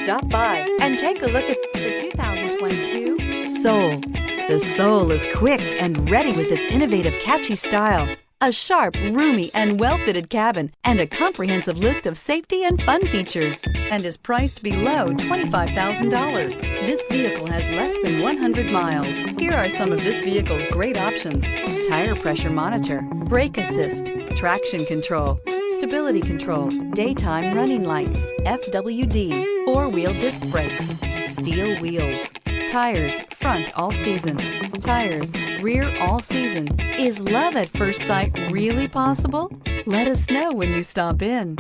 Stop by and take a look at the 2022 Soul. The Soul is quick and ready with its innovative, catchy style, a sharp, roomy, and well-fitted cabin, and a comprehensive list of safety and fun features, and is priced below $25,000. This vehicle has less than 100 miles. Here are some of this vehicle's great options: tire pressure monitor, brake assist, traction control, stability control, daytime running lights, FWD, four-wheel disc brakes, steel wheels, tires front all season, tires rear all season. Is love at first sight really possible? Let us know when you stop in.